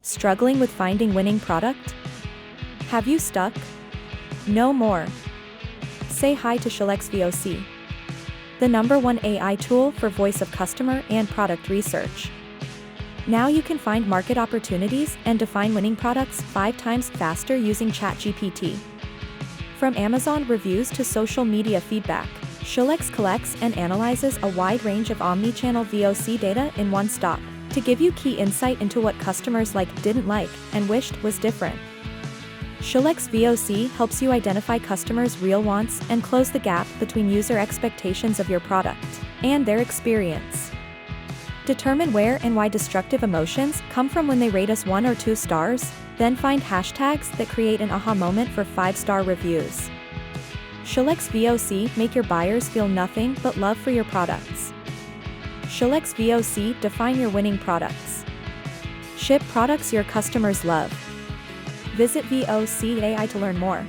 Struggling with finding winning product? Have you stuck? No more. Say hi to Shulex VOC, the #1 AI tool for voice of customer and product research. Now you can find market opportunities and define winning products 5 times faster using ChatGPT. From Amazon reviews to social media feedback, Shulex collects and analyzes a wide range of omnichannel VOC data in one stop to give you key insight into what customers didn't like, and wished was different. Shulex VOC helps you identify customers' real wants and close the gap between user expectations of your product and their experience. Determine where and why destructive emotions come from when they rate us 1 or 2 stars, then find hashtags that create an aha moment for 5-star reviews. Shulex VOC make your buyers feel nothing but love for your products. Shulex VOC define your winning products. Ship products your customers love. Visit VOC AI to learn more.